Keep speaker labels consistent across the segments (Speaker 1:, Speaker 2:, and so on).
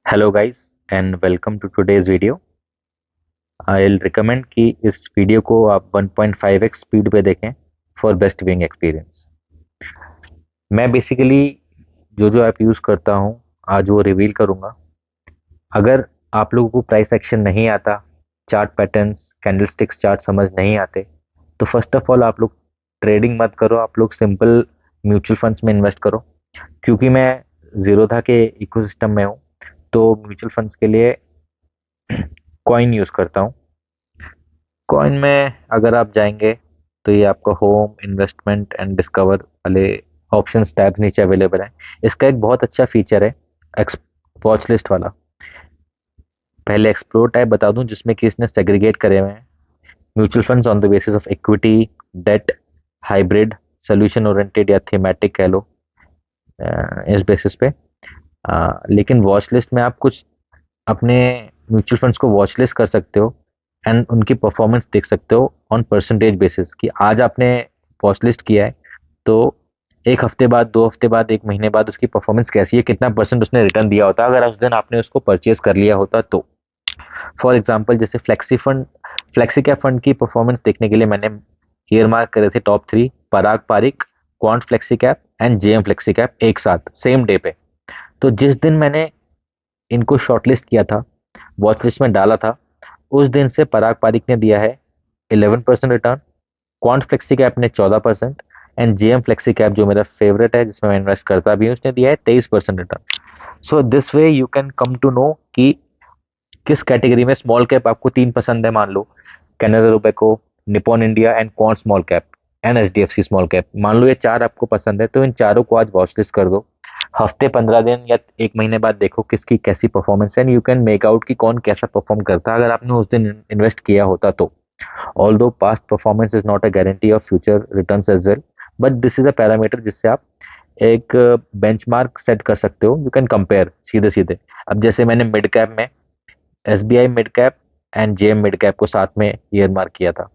Speaker 1: Hello guys and welcome to today's video. I will recommend कि इस video को आप 1.5x स्पीड पे देखें फॉर बेस्ट व्यूइंग एक्सपीरियंस। मैं बेसिकली जो जो ऐप यूज़ करता हूँ आज वो रिवील करूँगा। अगर आप लोगों को प्राइस एक्शन नहीं आता, चार्ट पैटर्न्स कैंडलस्टिक्स चार्ट समझ नहीं आते, तो फर्स्ट ऑफ ऑल आप लोग ट्रेडिंग मत करो, आप लोग सिंपल म्यूचुअल फंड्स में इन्वेस्ट करो। क्योंकि मैं जीरोधा के इकोसिस्टम में हूँ, तो म्यूचुअल फंड्स के लिए कॉइन यूज़ करता हूँ। कॉइन में अगर आप जाएंगे तो ये आपका होम इन्वेस्टमेंट एंड डिस्कवर वाले ऑप्शंस टैब्स नीचे अवेलेबल है। इसका एक बहुत अच्छा फीचर है एक्स वॉच लिस्ट वाला। पहले एक्सप्लोर टैब बता दूं जिसमें कि इसने सेग्रीगेट करे हुए हैं mutual funds on the basis of equity, debt, hybrid, solution oriented या थीमेटिक कह लो, इस बेसिस पे। लेकिन वॉच लिस्ट में आप कुछ अपने म्यूचुअल फंड्स को वॉच लिस्ट कर सकते हो एंड उनकी परफॉर्मेंस देख सकते हो ऑन परसेंटेज बेसिस कि आज आपने वॉच लिस्ट किया है तो एक हफ्ते बाद, 2 हफ्ते बाद, एक महीने बाद उसकी परफॉर्मेंस कैसी है, कितना परसेंट उसने रिटर्न दिया होता अगर उस दिन आपने उसको परचेज कर लिया होता तो। फॉर एग्जाम्पल जैसे फ्लेक्सी कैप फंड की परफॉर्मेंस देखने के लिए मैंने ईयर मार्क करे थे top 3 Parag Parikh, quant flexi cap and JM flexi cap एक साथ सेम डे पे। तो जिस दिन मैंने इनको शॉर्टलिस्ट किया था, वॉच लिस्ट में डाला था, उस दिन से पराग पारिक ने दिया है 11% रिटर्न, क्वांट फ्लेक्सी कैप ने 14% एंड जेएम फ्लेक्सी कैप जो मेरा फेवरेट है जिसमें मैं इन्वेस्ट करता भी हूँ उसने दिया है 23% return. So this way you can come to know कि किस कैटेगरी में स्मॉल कैप आपको 3 पसंद है। मान लो Canara Robeco, Nippon India and Quant small cap and HDFC small cap, मान लो ये चार आपको पसंद है तो इन चारों को आज वॉच लिस्ट कर दो। हफ्ते 15 दिन या एक महीने बाद देखो किसकी कैसी परफॉर्मेंस है and you can make out कि कौन कैसा परफॉर्म करता है अगर आपने उस दिन इन्वेस्ट किया होता तो। Although past performance is not a guarantee of future returns as well, but this is a parameter जिससे आप एक बेंचमार्क सेट कर सकते हो। यू कैन कंपेयर सीधे सीधे। अब जैसे मैंने मिड कैप में SBI mid cap and JM mid cap को साथ में ईयर मार्क किया था,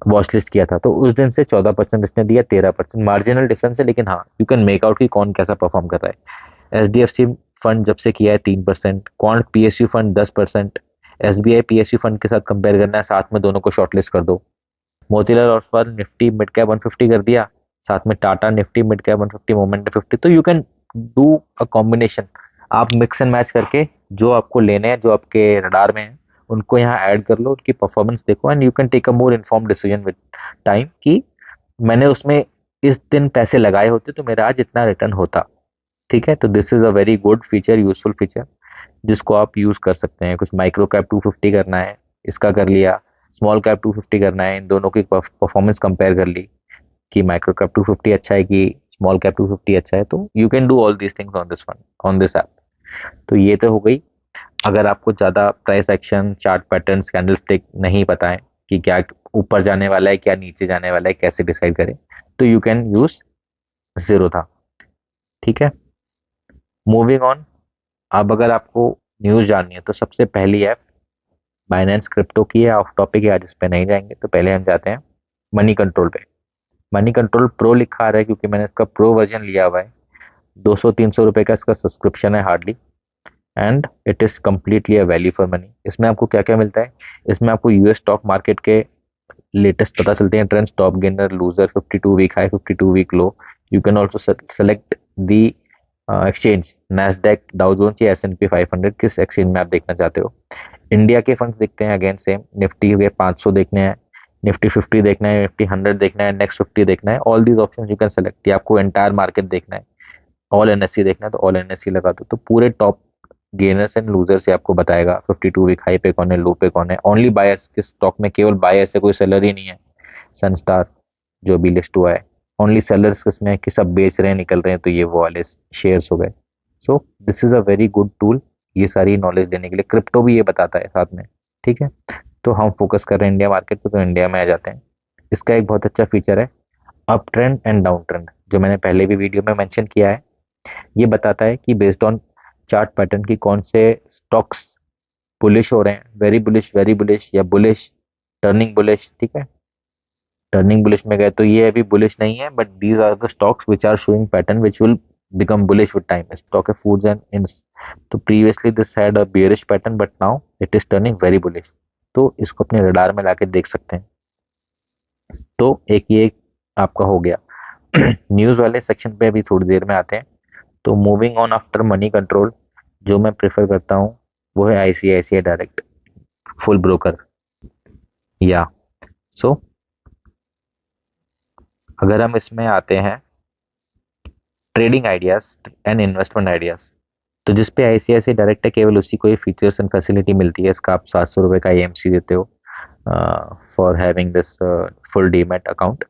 Speaker 1: वॉच लिस्ट किया था, तो उस दिन से 14% इसने दिया, 13% मार्जिनल डिफरेंस है, लेकिन हाँ यू कैन मेक आउट कि कौन कैसा परफॉर्म कर रहा है। एचडीएफसी फंड जब से किया है 3%, quant PSU fund 10%, SBI PSU fund के साथ कंपेयर करना है, साथ में दोनों को शॉर्टलिस्ट कर दो। Motilal Oswal Nifty mid cap 150 कर दिया, साथ में Tata Nifty mid cap 150, moment 50, तो you can do a combination. आप मिक्स एंड मैच करके जो आपको लेने हैं, जो आपके रडार में है, उनको यहाँ ऐड कर लो, उनकी परफॉर्मेंस देखो and you can take a more inform decision with time कि मैंने उसमें इस दिन पैसे लगाए होते तो मेरा आज इतना रिटर्न होता। ठीक है, तो this is a very good feature, useful feature जिसको आप यूज कर सकते हैं। कुछ माइक्रो कैप 250 करना है, इसका कर लिया। स्मॉल कैप 250 करना है, इन दोनों की परफॉर्मेंस कंपेयर कर ली कि माइक्रो कैप 250 अच्छा है कि स्मॉल कैप 250 अच्छा है, तो you can do all these things on this one, on this app. तो ये तो हो गई। अगर आपको ज़्यादा price action, chart patterns, candlestick नहीं पता है कि क्या ऊपर जाने वाला है, क्या नीचे जाने वाला है, कैसे डिसाइड करें, तो यू कैन यूज जीरो था। ठीक है, मूविंग ऑन। अब अगर आपको न्यूज़ जाननी है तो सबसे पहली ऐप बाइनेंस क्रिप्टो की है। ऑफ टॉपिक है आज, इस पे नहीं जाएंगे, तो पहले हम जाते हैं मनी कंट्रोल पे। मनी कंट्रोल प्रो लिखा आ रहा है क्योंकि मैंने इसका प्रो वर्जन लिया हुआ है। 200-300 रुपए का इसका सब्सक्रिप्शन है hardly, and it is completely a value for money. इसमें आपको क्या क्या मिलता है? इसमें आपको यूएस स्टॉक मार्केट के लेटेस्ट पता चलते हैं trends, top gainer, loser, 52 week high, 52 week low. You can also select the exchange, Nasdaq, Dow Jones या S&P 500, किस एक्सचेंज में आप देखना चाहते हो। इंडिया के फंड्स देखते हैं, अगेन सेम, निफ्टी के 500 देखने हैं, निफ्टी 50 देखना है, निफ्टी 100 देखना है, नेक्स्ट 50 देखना है। All these option you can select. या आपको एंटायर मार्केट देखना है, ऑल एनएससी देखना है, तो ऑल एनएससी लगा दो, तो पूरे टॉप गेनर्स एंड लूजर्स से आपको बताएगा 52 वीक हाई पे कौन है, लो पे कौन है। ओनली बायर्स, किस स्टॉक में केवल बायर्स है, कोई सेलर ही नहीं है। सनस्टार जो भी लिस्ट हुआ है, ओनली सेलर्स किसमें कि सब बेच रहे हैं, निकल रहे हैं, तो ये वो वाले शेयर्स हो गए। So this is a very good tool ये सारी नॉलेज देने के लिए। क्रिप्टो भी ये बताता है साथ में। ठीक है, तो हम फोकस कर रहे हैं इंडिया मार्केट पे, तो इंडिया में आ जाते हैं। इसका एक बहुत अच्छा फीचर है up trend and down trend, जो मैंने पहले भी वीडियो में मेंशन किया है। ये बताता है कि बेस्ड ऑन चार्ट पैटर्न की कौन से स्टॉक्स बुलिश हो रहे हैं, वेरी बुलिश या बुलिश, टर्निंग बुलिश। ठीक है, टर्निंग बुलिश में गए तो ये अभी बुलिश नहीं है, but these are the stocks which are showing pattern which will become bullish with time. Stock है फूड्स एंड तो previously this had a bearish pattern but now it is turning very bullish, तो इसको अपने radar में लाके देख सकते हैं। तो एक ये आपका हो गया। न्यूज़ वाले सेक्शन पे अभी थोड़ी देर में आते हैं। तो moving on after money control, जो मैं प्रेफर करता हूँ वो है आईसीआईसीआई डायरेक्ट फुल ब्रोकर। या सो अगर हम इसमें आते हैं trading ideas and investment ideas, तो जिस पे आईसीआईसीआई डायरेक्ट है केवल उसी को ही फीचर्स एंड फैसिलिटी मिलती है। इसका आप 700 रुपये का एएमसी देते हो for having this full demat account.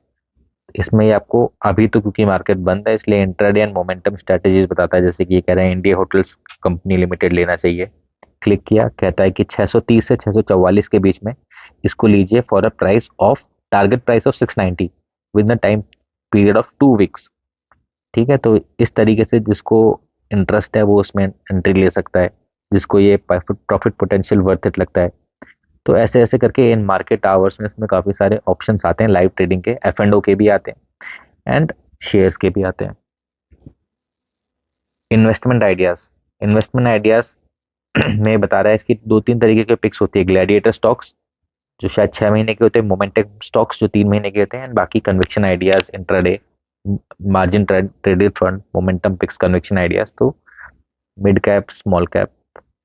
Speaker 1: इसमें ये आपको अभी तो क्योंकि मार्केट बंद है इसलिए इंट्राडे एंड मोमेंटम स्ट्रेटेजीज बताता है। जैसे कि ये कह रहे हैं इंडिया होटल्स कंपनी लिमिटेड लेना चाहिए, क्लिक किया, कहता है कि 630 से 644 के बीच में इसको लीजिए for a price of target price of 690 with the time period of 2 weeks. ठीक है, तो इस तरीके से जिसको इंटरेस्ट है वो उसमें एंट्री ले सकता है, जिसको ये प्रॉफिट पोटेंशियल वर्थ इट लगता है। तो ऐसे ऐसे करके इन मार्केट आवर्स में इसमें काफ़ी सारे ऑप्शंस आते हैं, लाइव ट्रेडिंग के, एफ एंड ओ के भी आते हैं एंड शेयर्स के भी आते हैं। इन्वेस्टमेंट आइडियाज, इन्वेस्टमेंट आइडियाज में बता रहा है इसकी 2-3 तरीके के पिक्स होती है। ग्लैडिएटर स्टॉक्स जो शायद 6 महीने के होते हैं, मोमेंटम स्टॉक्स जो 3 महीने के होते हैं, एंड बाकी conviction ideas, intraday, margin traded fund, momentum picks, conviction ideas. तो मिड कैप, स्मॉल कैप,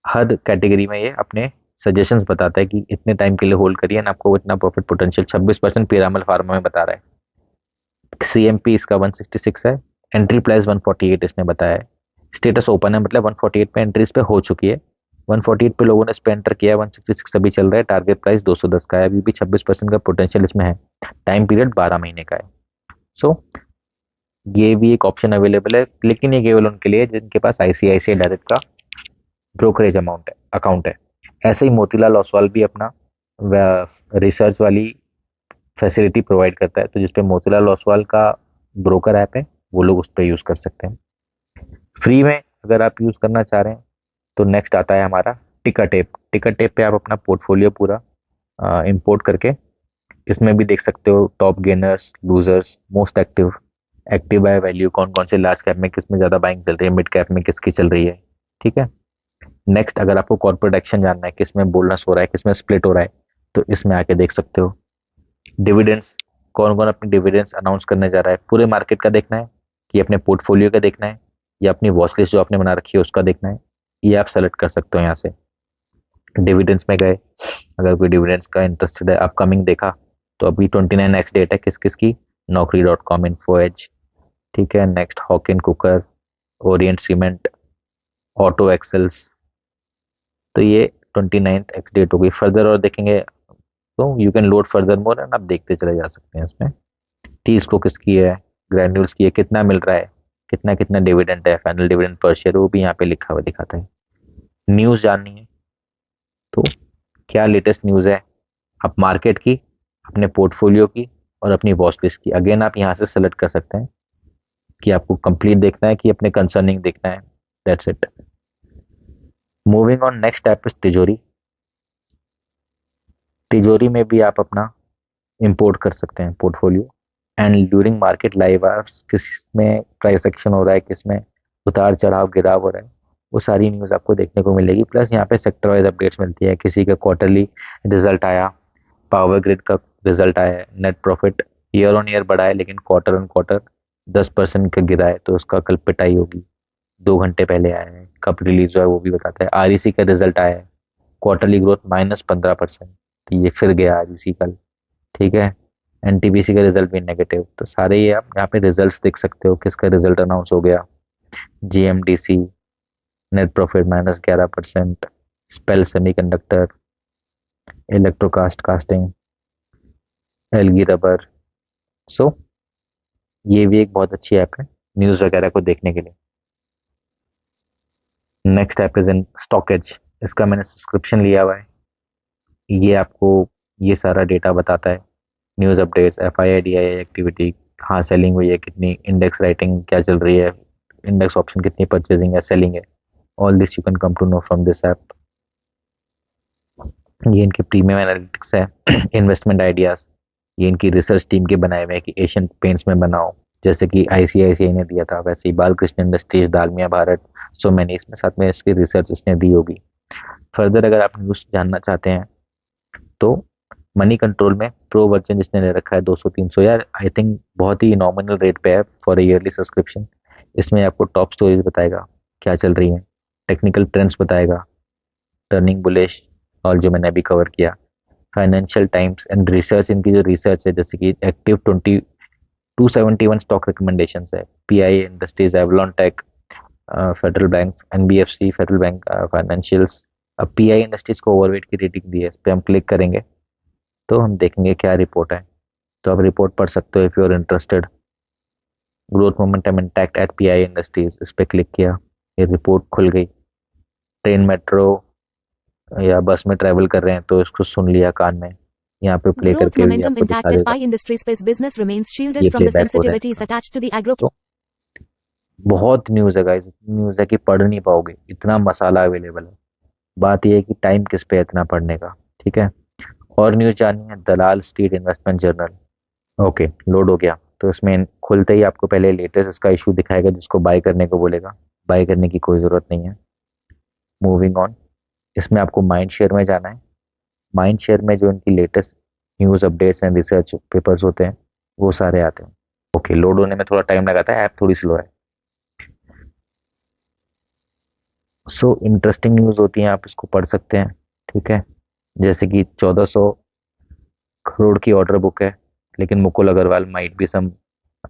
Speaker 1: हर कैटेगरी में ये अपने सजेशंस बताता है कि इतने टाइम के लिए होल्ड करिए एंड आपको इतना प्रॉफिट पोटेंशियल। 26% पिरामल फार्मा में बता रहा है। सीएमपी इसका 166 है, एंट्री प्राइस 148 इसने बताया है। स्टेटस ओपन है, मतलब 148 पे एंट्री इस पे हो चुकी है। 148 पे लोगों ने इस पे एंटर किया है, 166 अभी चल रहा है, टारगेट प्राइस 210 का है, अभी भी 26% का पोटेंशियल इसमें है, टाइम पीरियड 12 महीने का है। सो ये भी एक ऑप्शन अवेलेबल है, लेकिन ये केवल उनके लिए जिनके पास आईसीआईसीआई डायरेक्ट का ब्रोकरेज अमाउंट है, अकाउंट है। ऐसे ही मोतीलाल ओसवाल भी अपना रिसर्च वाली फैसिलिटी प्रोवाइड करता है, तो जिसपे मोतीलाल ओसवाल का ब्रोकर ऐप है वो लोग उस पर यूज कर सकते हैं फ्री में। अगर आप यूज करना चाह रहे हैं तो नेक्स्ट आता है हमारा टिकर टेप। टिकर टेप पे आप अपना पोर्टफोलियो पूरा इंपोर्ट करके इसमें भी देख सकते हो top gainers, losers, most active, active by value, कौन कौन से लार्ज कैप में किसमें ज्यादा बाइंग चल रही है, मिड कैप में किसकी चल रही है। ठीक है, नेक्स्ट अगर आपको कॉर्पोरेट एक्शन जानना है, किसमें बोनस हो रहा है, किसमें स्प्लिट हो रहा है, तो इसमें आके देख सकते हो। डिविडेंड्स, कौन कौन अपने डिविडेंड्स अनाउंस करने जा रहा है, पूरे मार्केट का देखना है कि अपने पोर्टफोलियो का देखना है या अपनी वॉच लिस्ट जो आपने बना रखी है उसका देखना है, ये आप सेलेक्ट कर सकते हो यहाँ से। डिविडेंड्स में गए, अगर कोई डिविडेंड्स का इंटरेस्टेड है, अपकमिंग देखा, तो अभी 29 डेट है किस किस की, नौकरी.com, इन्फो एज, ठीक है, next Hawkins cooker, Orient Cement, Auto Axles. तो ये 29 एक्स डेट होगी। फर्दर और देखेंगे तो you can load further more and आप देखते चले जा सकते हैं इसमें। टीज को किसकी है, ग्रैन्यूल्स की है, कितना मिल रहा है, कितना कितना डिविडेंड है, फाइनल डिविडेंड पर शेयर वो भी यहाँ पे लिखा हुआ दिखाता है। न्यूज़ जाननी है तो क्या लेटेस्ट न्यूज़ है, आप मार्केट की, अपने पोर्टफोलियो की और अपनी वॉच लिस्ट की, अगेन आप यहाँ से सेलेक्ट कर सकते हैं कि आपको कंप्लीट देखना है कि अपने कंसर्निंग देखना है। That's it. Moving on, next app is तिजोरी। तिजोरी में भी आप अपना इंपोर्ट कर सकते हैं portfolio and during market live hours किस में प्राइस एक्शन हो रहा है, किस में उतार चढ़ाव गिराव हो रहा है, वो सारी न्यूज़ आपको देखने को मिलेगी। प्लस यहाँ पे सेक्टर वाइज अपडेट्स मिलती है, किसी का क्वार्टरली रिजल्ट आया, पावर ग्रिड का रिजल्ट आया है, net profit year on year बढ़ा है लेकिन क्वार्टर ऑन क्वार्टर 10% का गिरा है, तो उसका कल पिटाई होगी। 2 घंटे पहले आया है, कब रिलीज हुआ है वो भी बताता है। आरईसी का रिजल्ट आया है, क्वार्टरली ग्रोथ -15%, तो ये फिर गया आरईसी कल। ठीक है, एनटीपीसी का रिजल्ट भी नेगेटिव। तो सारे ये आप यहाँ पे रिजल्ट्स देख सकते हो, किसका रिजल्ट अनाउंस हो गया। GMDC net profit -11%, Spel semiconductor, Electrocast castings, Elgi rubber. So ये भी एक बहुत अच्छी ऐप है न्यूज़ वगैरह को देखने के लिए। Next app is in stockage. इसका मैंने सब्सक्रिप्शन लिया हुआ है। ये आपको ये सारा डेटा बताता है, news updates, FII DII activity, कहाँ सेलिंग हुई है, कितनी इंडेक्स राइटिंग क्या चल रही है, इंडेक्स ऑप्शन कितनी परचेजिंग है, सेलिंग है। All this you can come to know from this app. ये इनके प्रीमियम एनालिटिक्स है। इन्वेस्टमेंट आइडियाज, ये इनकी रिसर्च टीम के बनाए हुए हैं कि एशियन पेंट्स में बनाओ, जैसे कि आईसीआईसीआई ने दिया था, वैसे ही बालकृष्ण इंडस्ट्रीज, दालमिया भारत, सो मैंने इसमें साथ में इसकी रिसर्च इसने दी होगी। फर्दर अगर आप न्यूज़ जानना चाहते हैं तो मनी कंट्रोल में प्रो वर्जन जिसने ले रखा है 200-300 यार, आई थिंक बहुत ही नॉमिनल रेट पे है फॉर ए ईयरली सब्सक्रिप्शन। इसमें आपको टॉप स्टोरीज बताएगा क्या चल रही है, टेक्निकल ट्रेंड्स बताएगा, टर्निंग बुलिश, और जो मैंने अभी कवर किया, फाइनेंशियल टाइम्स एंड रिसर्च, इनकी जो रिसर्च है जैसे कि एक्टिव 271 स्टॉक रिकमेंडेशन है, PI Industries, Avalon Tech, Federal Bank, NBFC, Federal Bank financials. अब पीआई इंडस्ट्रीज को ओवरवेट की रेटिंग दी है, इस पर हम क्लिक करेंगे तो हम देखेंगे क्या रिपोर्ट है। तो आप रिपोर्ट पढ़ सकते हो if you are interested. Growth momentum intact at PI Industries, इस पर क्लिक किया, ये रिपोर्ट खुल गई। ट्रेन, मेट्रो या बस में ट्रैवल कर रहे हैं तो इसको सुन लिया कान में, यहाँ पे प्ले
Speaker 2: Growth
Speaker 1: करके भी
Speaker 2: momentum
Speaker 1: आपको दिखा
Speaker 2: intact at
Speaker 1: देगा।
Speaker 2: Pi Industries. Space business remains shielded
Speaker 1: ये
Speaker 2: from the
Speaker 1: प्लेबैक हो रहा
Speaker 2: sensitivities
Speaker 1: है।
Speaker 2: attached to the agro.
Speaker 1: तो बहुत न्यूज़ है गाइस, इतनी न्यूज़ है कि पढ़ नहीं पाओगे, इतना मसाला अवेलेबल है। बात यह है कि टाइम किस पे है इतना पढ़ने का। ठीक है, और न्यूज़ जाननी है, Dalal Street Investment Journal. Okay, load हो गया। तो इसमें खुलते ही आपको पहले लेटेस्ट इसका इशू दिखाएगा जिसको बाय करने को बोलेगा। बाय करने की कोई ज़रूरत नहीं है। मूविंग ऑन, इसमें आपको माइंड शेयर में जाना है। माइंड शेयर में जो इनकी latest news updates and research papers होते हैं वो सारे आते हैं। ओके, लोड होने में थोड़ा टाइम लगाता है, ऐप थोड़ी स्लो है। सो इंटरेस्टिंग न्यूज़ होती हैं, आप इसको पढ़ सकते हैं। ठीक है, जैसे कि 1400 करोड़ की ऑर्डर बुक है, लेकिन Mukul Agarwal might be some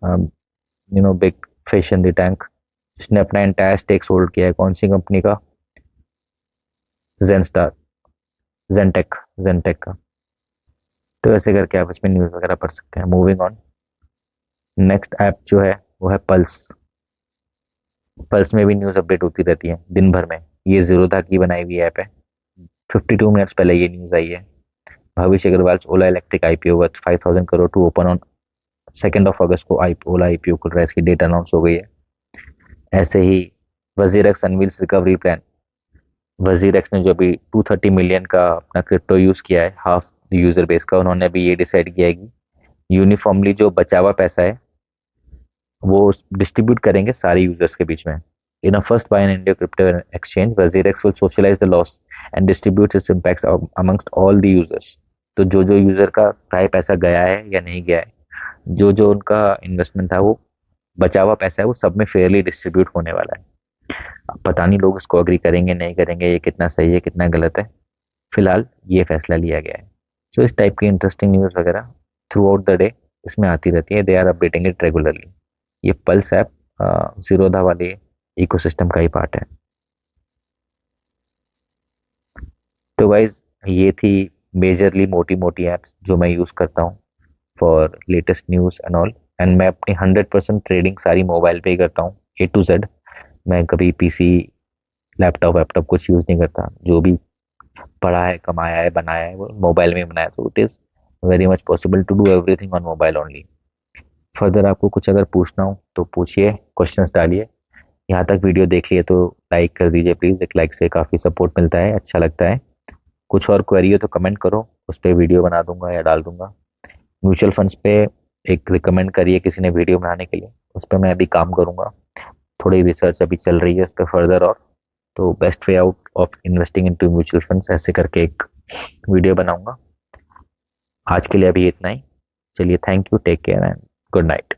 Speaker 1: big fish in the tank, जिसने अपना एंटायर स्टेक होल्ड किया है। कौन सी कंपनी का? जेनस्टार, जेनटेक, जेनटेक का। तो ऐसे करके आप इसमें न्यूज़ वगैरह पढ़ सकते हैं। मूविंग ऑन, नेक्स्ट ऐप जो है वो है पल्स। पल्स में भी न्यूज़ अपडेट होती रहती है दिन भर में। ये जीरोधा की बनाई हुई ऐप है। 52 मिनट्स पहले ये न्यूज़ आई है। Bhavish Aggarwal Ola electric IPO worth 5000 crore to open on 2 August को। ओला आईपीओ खुल रहा है, इसकी डेट अनाउंस हो गई है। ऐसे ही वजीर एक्स अनवील्स रिकवरी प्लान। वजीर एक्स ने जो अभी 230 मिलियन का अपना क्रिप्टो यूज किया है, हाफ यूजर बेस का, उन्होंने अभी ये डिसाइड किया है कि यूनिफॉर्मली जो बचा हुआ पैसा है वो डिस्ट्रीब्यूट करेंगे सारे यूजर्स के बीच में। In a first by an India crypto exchange, WazirX will socialize the loss and distribute its impacts amongst all the users. तो जो जो यूजर का प्राय पैसा गया है या नहीं गया है, जो जो उनका इन्वेस्टमेंट था, वो बचा हुआ पैसा है, वो सब में फेयरली डिस्ट्रीब्यूट होने वाला है। अब पता नहीं लोग इसको अग्री करेंगे नहीं करेंगे, ये कितना सही है कितना गलत है। फिलहाल ये फैसला लिया गया है। सो इस टाइप की इंटरेस्टिंग न्यूज़ वगैरह थ्रू आउट द डे इसमें आती रहती है। They are updating it regularly. ये पल्स ऐप जीरोधा वाले इकोसिस्टम का ही पार्ट है। तो गाइज ये थी मेजरली मोटी मोटी ऐप्स जो मैं यूज़ करता हूँ for latest news and all. And मैं अपनी 100% ट्रेडिंग सारी मोबाइल पे ही करता हूँ, A to Z। मैं कभी पीसी, लैपटॉप वैपटॉप कुछ यूज़ नहीं करता। जो भी पढ़ा है, कमाया है, बनाया है, वो मोबाइल में ही बनाया। तो it is very much possible to do everything on mobile only. Further आपको कुछ अगर पूछना हो तो पूछिए, क्वेश्चंस डालिए। यहाँ तक वीडियो देख लिए तो लाइक कर दीजिए प्लीज़, एक लाइक से काफ़ी सपोर्ट मिलता है, अच्छा लगता है। कुछ और क्वेरी हो तो कमेंट करो, उस पर वीडियो बना दूंगा या डाल दूंगा। म्यूचुअल फंड्स पे एक रिकमेंड करिए किसी ने वीडियो बनाने के लिए, उस पर मैं अभी काम करूंगा। थोड़ी रिसर्च अभी चल रही है उस पर फर्दर। और तो best way out of investing into mutual funds ऐसे करके एक वीडियो बनाऊंगा। आज के लिए अभी इतना ही। चलिए, thank you, take care and good night.